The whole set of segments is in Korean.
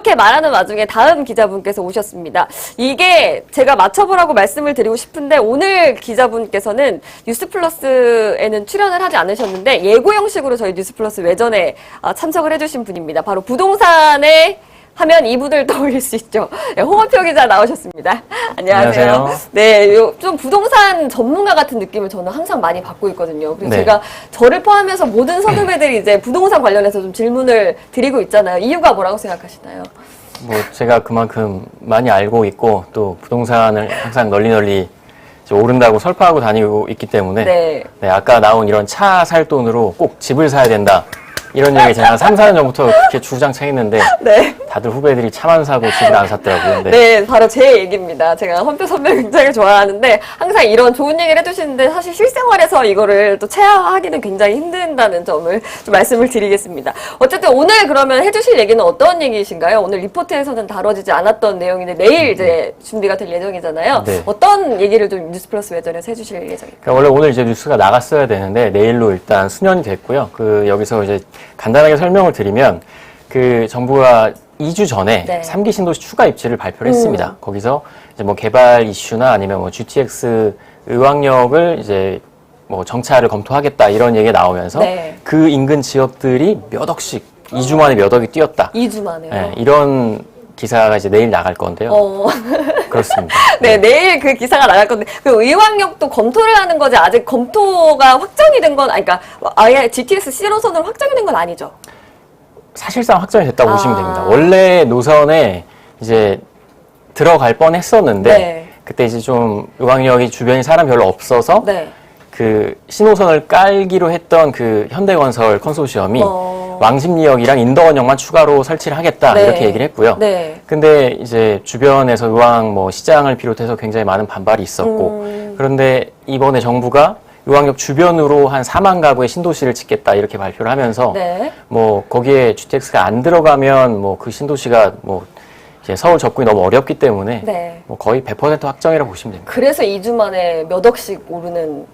이렇게 말하는 와중에 다음 기자분께서 오셨습니다. 이게 제가 맞춰보라고 말씀을 드리고 싶은데 오늘 기자분께서는 뉴스플러스에는 출연을 하지 않으셨는데 예고 형식으로 저희 뉴스플러스 외전에 참석을 해주신 분입니다. 바로 부동산에 하면 이분을 떠올릴 수 있죠. 네, 홍원표 기자 나오셨습니다. 안녕하세요. 안녕하세요. 네, 좀 부동산 전문가 같은 느낌을 저는 항상 많이 받고 있거든요. 그래서 네. 제가 저를 포함해서 모든 선후배들이 이제 부동산 관련해서 좀 질문을 드리고 있잖아요. 이유가 뭐라고 생각하시나요? 뭐 제가 그만큼 많이 알고 있고 또 부동산을 항상 널리 이제 오른다고 설파하고 다니고 있기 때문에 네. 네, 아까 나온 이런 차 살 돈으로 꼭 집을 사야 된다. 이런 얘기 제가 한 3, 4년 전부터 그렇게 주장창 했는데 네. 다들 후배들이 차만 사고 집을 안 샀더라고요. 네, 바로 제 얘기입니다. 제가 헌표 선배 굉장히 좋아하는데 항상 이런 좋은 얘기를 해주시는데 사실 실생활에서 이거를 또 체화하기는 굉장히 힘든다는 점을 좀 말씀을 드리겠습니다. 어쨌든 오늘 그러면 해주실 얘기는 어떤 얘기이신가요? 오늘 리포트에서는 다뤄지지 않았던 내용인데 내일 이제 준비가 될 예정이잖아요. 네. 어떤 얘기를 좀 뉴스플러스 외전에서 해주실 예정입니까? 그러니까 원래 오늘 이제 뉴스가 나갔어야 되는데 내일로 일단 수년이 됐고요. 여기서 이제 간단하게 설명을 드리면 정부가 2주 전에 네. 3기 신도시 추가 입지를 발표를 했습니다. 거기서 이제 뭐 개발 이슈나 아니면 뭐 GTX 의왕역을 이제 뭐 정차를 검토하겠다 이런 얘기가 나오면서 네. 그 인근 지역들이 몇 억씩 2주 만에 몇 억이 뛰었다. 2주 만에요. 네, 이런 기사가 이제 내일 나갈 건데요. 그렇습니다. 네, 내일 그 기사가 나갈 건데, 그 의왕역도 검토를 하는 거지, 아직 검토가 확정이 된 건, 아니, 그러니까, 아예 GTX C 노선으로 확정이 된 건 아니죠? 사실상 확정이 됐다고 보시면 됩니다. 원래 노선에 이제 들어갈 뻔 했었는데, 네. 그때 이제 좀 의왕역이 주변에 사람 별로 없어서, 네. 그 신호선을 깔기로 했던 그 현대건설 컨소시엄이 왕십리역이랑 인덕원역만 추가로 설치를 하겠다 네. 이렇게 얘기를 했고요. 네. 근데 이제 주변에서 의왕 뭐 시장을 비롯해서 굉장히 많은 반발이 있었고 그런데 이번에 정부가 의왕역 주변으로 한 4만 가구의 신도시를 짓겠다 이렇게 발표를 하면서 네. 뭐 거기에 GTX가 안 들어가면 뭐 그 신도시가 뭐 이제 서울 접근이 너무 어렵기 때문에 네. 뭐 거의 100% 확정이라고 보시면 됩니다. 그래서 2주 만에 몇 억씩 오르는,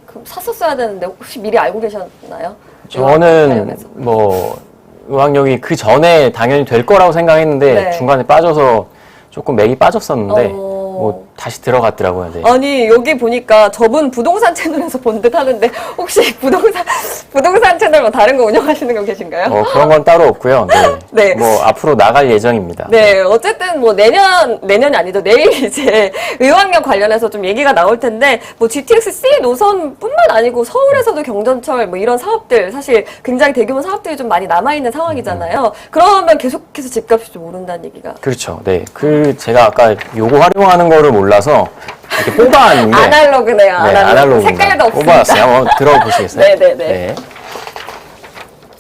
그럼 샀었어야 되는데, 혹시 미리 알고 계셨나요? 저는 관련해서. 뭐 의왕역이 그 전에 당연히 될 거라고 생각했는데 네. 중간에 빠져서 조금 맥이 빠졌었는데 뭐 다시 들어갔더라고요. 네. 아니, 여기 보니까 저분 부동산 채널에서 본 듯 하는데, 혹시 부동산 채널 뭐 다른 거 운영하시는 거 계신가요? 그런 건 따로 없고요. 네. 네. 뭐 앞으로 나갈 예정입니다. 네, 어쨌든 뭐 내년이 아니죠. 내일 이제 의왕역 관련해서 좀 얘기가 나올 텐데, 뭐 GTX C 노선뿐만 아니고 서울에서도 경전철 뭐 이런 사업들, 사실 굉장히 대규모 사업들이 좀 많이 남아있는 상황이잖아요. 그러면 계속해서 집값이 좀 오른다는 얘기가. 그렇죠. 네. 제가 아까 요거 활용하는 거를 몰라서 이렇게 뽑아왔는데. 아날로그네요. 네, 아날로그. 색깔도 없습니다. 뽑아왔어요. 한번 들어보시겠어요? 네네네. 네.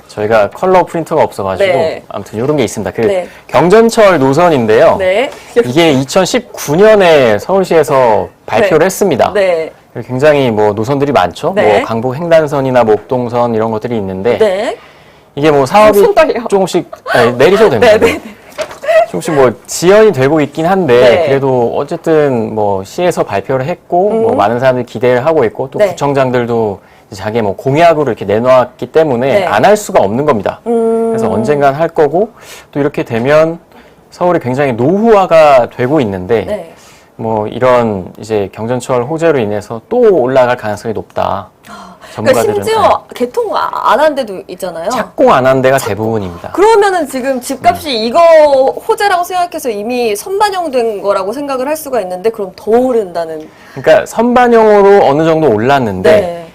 저희가 컬러 프린터가 없어가지고 네. 아무튼 이런 게 있습니다. 네. 경전철 노선인데요. 네. 이게 2019년에 서울시에서 발표를 네. 했습니다. 네. 굉장히 뭐 노선들이 많죠. 네. 뭐 강북 횡단선이나 목동선 이런 것들이 있는데 네. 이게 뭐 사업이 손 떨려. 조금씩 내리셔도 됩니다. 네, 네. 조금씩 뭐 지연이 되고 있긴 한데 네. 그래도 어쨌든 뭐 시에서 발표를 했고 뭐 많은 사람들이 기대를 하고 있고 또 네. 구청장들도 자기 뭐 공약으로 이렇게 내놓았기 때문에 네. 안 할 수가 없는 겁니다. 그래서 언젠간 할 거고 또 이렇게 되면 서울이 굉장히 노후화가 되고 있는데 네. 뭐 이런 이제 경전철 호재로 인해서 또 올라갈 가능성이 높다. 그러니까 전문가들은 심지어 개통 안 한 데도 있잖아요. 착공 안 한 데가 대부분입니다. 그러면은 지금 집값이 이거 호재라고 생각해서 이미 선반영된 거라고 생각을 할 수가 있는데 그럼 더 오른다는. 그러니까 선반영으로 어느 정도 올랐는데 네.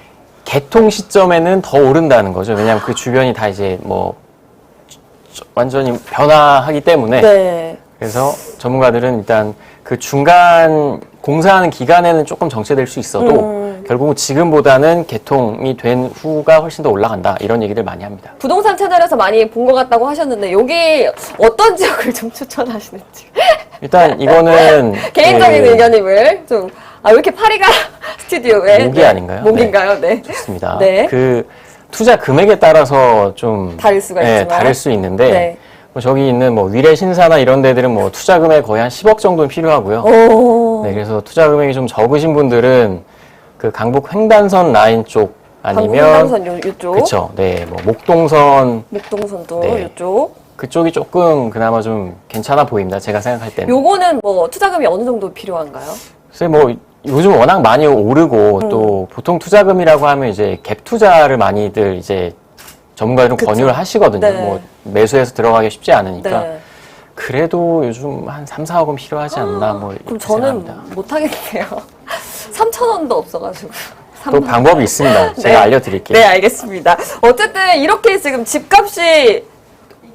개통 시점에는 더 오른다는 거죠. 왜냐하면 그 주변이 다 이제 뭐 완전히 변화하기 때문에 네. 그래서 전문가들은 일단 그 중간 공사하는 기간에는 조금 정체될 수 있어도 결국은 지금보다는 개통이 된 후가 훨씬 더 올라간다 이런 얘기를 많이 합니다. 부동산 채널에서 많이 본 것 같다고 하셨는데 여기 어떤 지역을 좀 추천하시는지. 일단 이거는 개인적인 의견임을 좀. 왜 이렇게 파리가 스튜디오에. 목이 아닌가요? 목인가요? 네. 좋습니다. 네. 투자 금액에 따라서 좀 다를 수가 있지만. 다를 수 있는데 네. 뭐 저기 있는 뭐 위례 신사나 이런 데들은 뭐 투자 금액 거의 한 10억 정도는 필요하고요. 오. 네, 그래서 투자 금액이 좀 적으신 분들은 그 강북 횡단선 라인 쪽 아니면 횡단선 요쪽. 그렇죠. 네, 뭐 목동선 목동선도 네. 요쪽. 그쪽이 조금 그나마 좀 괜찮아 보입니다. 제가 생각할 때는. 요거는 뭐 투자금이 어느 정도 필요한가요? 글쎄 뭐 요즘 워낙 많이 오르고 또 보통 투자금이라고 하면 이제 갭 투자를 많이들 이제 전문가들은 그쵸. 권유를 하시거든요. 네. 뭐 매수해서 들어가기 쉽지 않으니까. 네. 그래도 요즘 한 3, 4억은 필요하지 않나 뭐 그럼 이렇게 저는 생각합니다. 못하겠네요. 3,000원도 없어가지고. 또 방법이 있습니다. 제가 네. 알려드릴게요. 네, 알겠습니다. 어쨌든 이렇게 지금 집값이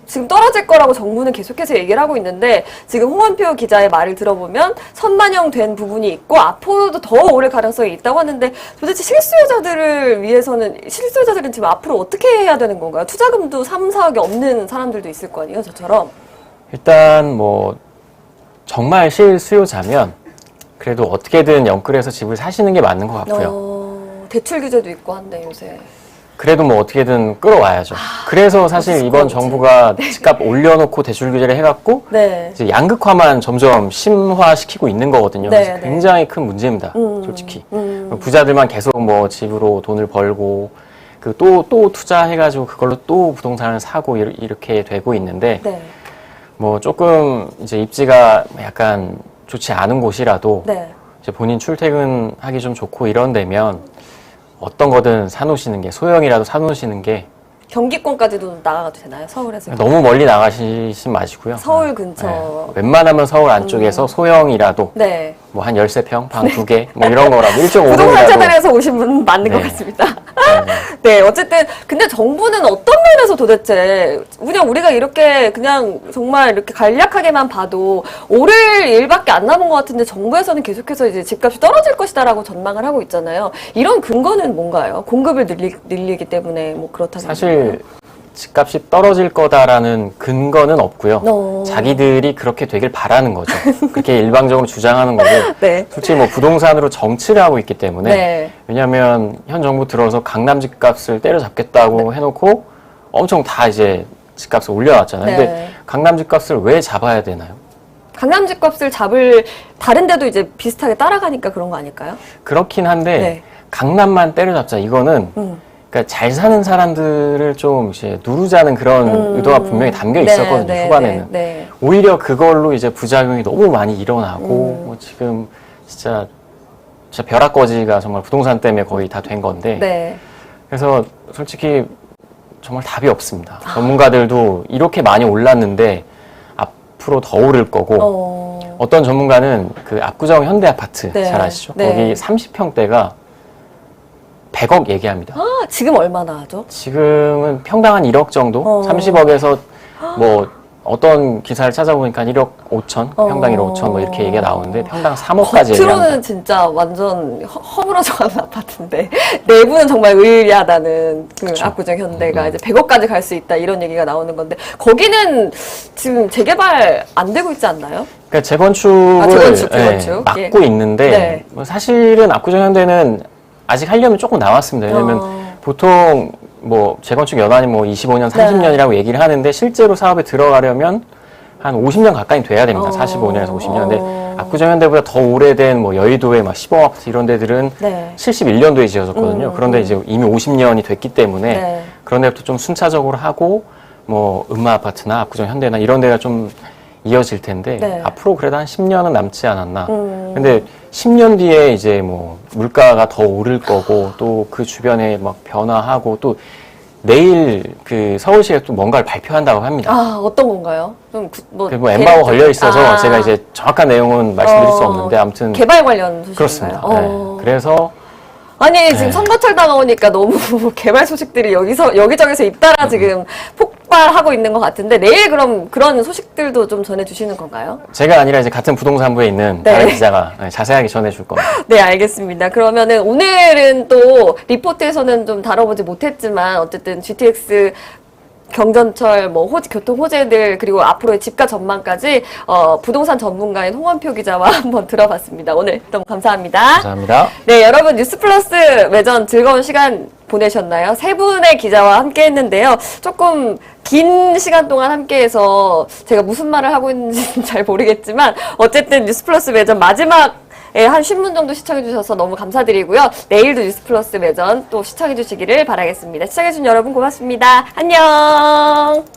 지금 떨어질 거라고 정부는 계속해서 얘기를 하고 있는데 지금 홍원표 기자의 말을 들어보면 선반영된 부분이 있고 앞으로도 더 오를 가능성이 있다고 하는데 도대체 실수요자들을 위해서는 실수요자들은 지금 앞으로 어떻게 해야 되는 건가요? 투자금도 3, 4억이 없는 사람들도 있을 거 아니에요, 저처럼. 일단 뭐 정말 실수요자면 그래도 어떻게든 영끌해서 집을 사시는 게 맞는 것 같고요. 대출 규제도 있고 한데 요새. 그래도 뭐 어떻게든 끌어와야죠. 그래서 사실 어쩔 이번 수가 없지. 정부가 집값 올려놓고 대출 규제를 해갖고 네. 이제 양극화만 점점 심화시키고 있는 거거든요. 네, 그래서 네. 굉장히 큰 문제입니다. 솔직히 부자들만 계속 뭐 집으로 돈을 벌고 그 또 투자해가지고 그걸로 또 부동산을 사고 이렇게 되고 있는데 네. 뭐 조금 이제 입지가 약간 좋지 않은 곳이라도 네. 이제 본인 출퇴근하기 좀 좋고 이런 데면 어떤 거든 사놓으시는 게 소형이라도 사놓으시는 게 경기권까지도 나가도 되나요? 서울에서? 너무 멀리 나가시지 마시고요. 서울 근처. 네. 웬만하면 서울 안쪽에서 소형이라도 네. 뭐 한 13평, 방 2개 뭐 이런 거라도 1.5동이라도 부동산 채널에서 오신 분 맞는 것 네. 같습니다. 네, 어쨌든 근데 정부는 어떤 면에서 도대체 그냥 우리가 이렇게 그냥 정말 이렇게 간략하게만 봐도 오를 일밖에 안 남은 것 같은데 정부에서는 계속해서 이제 집값이 떨어질 것이다라고 전망을 하고 있잖아요. 이런 근거는 뭔가요? 공급을 늘리기 때문에 뭐 그렇다는 사실 집값이 떨어질 거다라는 근거는 없고요. 자기들이 그렇게 되길 바라는 거죠. 그렇게 일방적으로 주장하는 거고. 네. 솔직히 뭐 부동산으로 정치를 하고 있기 때문에. 네. 왜냐하면 현 정부 들어서 강남 집값을 때려잡겠다고 해놓고 엄청 다 이제 집값을 올려놨잖아요. 네. 근데 강남 집값을 왜 잡아야 되나요? 강남 집값을 잡을 다른 데도 이제 비슷하게 따라가니까 그런 거 아닐까요? 그렇긴 한데 네. 강남만 때려잡자 이거는 그러니까 잘 사는 사람들을 좀 이제 누르자는 그런 의도가 분명히 담겨 있었거든요. 후반에는. 네. 오히려 그걸로 이제 부작용이 너무 많이 일어나고 뭐 지금 진짜 벼락거지가 정말 부동산 때문에 거의 다 된 건데 네. 그래서 솔직히 정말 답이 없습니다. 전문가들도 이렇게 많이 올랐는데 앞으로 더 오를 거고 어떤 전문가는 그 압구정 현대아파트 네. 잘 아시죠? 네. 거기 30평대가 100억 얘기합니다. 아, 지금 얼마나 하죠? 지금은 평당 한 1억 정도? 30억에서 뭐 어떤 기사를 찾아보니까 1억 5천, 평당 1억 5천 뭐 이렇게 얘기가 나오는데 평당 3억까지 겉으로는 얘기합니다. 진짜 완전 허물어져가는 아파트인데 내부는 정말 의리하다는 그 그쵸. 압구정 현대가 이제 100억까지 갈 수 있다 이런 얘기가 나오는 건데 거기는 지금 재개발 안 되고 있지 않나요? 그러니까 재건축을 재건축. 막고 있는데 네. 뭐 사실은 압구정 현대는 아직 하려면 조금 남았습니다. 왜냐면 보통 뭐 재건축 연한이 뭐 25년, 30년이라고 얘기를 하는데 실제로 사업에 들어가려면 한 50년 가까이 돼야 됩니다. 45년에서 50년. 근데 압구정 현대보다 더 오래된 뭐 여의도의 막 시범 아파트 이런 데들은 네. 71년도에 지어졌거든요. 그런데 이제 이미 50년이 됐기 때문에 네. 그런 데부터 좀 순차적으로 하고 뭐 음마 아파트나 압구정 현대나 이런 데가 좀 이어질 텐데 네. 앞으로 그래도 한 10년은 남지 않았나. 근데 10년 뒤에 이제 뭐 물가가 더 오를 거고 또 그 주변에 막 변화하고 또 내일 그 서울시가 또 뭔가를 발표한다고 합니다. 아, 어떤 건가요? 좀 뭐 엠바고 걸려 있어서 제가 이제 정확한 내용은 말씀드릴 수 없는데 아무튼 개발 관련 소식인가요? 그렇습니다. 네. 그래서 아니 지금 선거철 다가오니까 너무 개발 소식들이 여기저기서 잇따라 지금 폭발하고 있는 것 같은데 내일 그럼 그런 소식들도 좀 전해주시는 건가요? 제가 아니라 이제 같은 부동산부에 있는 네. 다른 기자가 자세하게 전해줄 겁니다. 네, 알겠습니다. 그러면은 오늘은 또 리포트에서는 좀 다뤄보지 못했지만 어쨌든 GTX 경전철, 뭐 교통 호재들 그리고 앞으로의 집가 전망까지 부동산 전문가인 홍원표 기자와 한번 들어봤습니다. 오늘 너무 감사합니다. 감사합니다. 네, 여러분 뉴스플러스 매전 즐거운 시간 보내셨나요? 세 분의 기자와 함께 했는데요. 조금 긴 시간 동안 함께해서 제가 무슨 말을 하고 있는지는 잘 모르겠지만 어쨌든 뉴스플러스 매전 마지막 한 10분 정도 시청해주셔서 너무 감사드리고요. 내일도 뉴스플러스 매전 또 시청해주시기를 바라겠습니다. 시청해주신 여러분 고맙습니다. 안녕!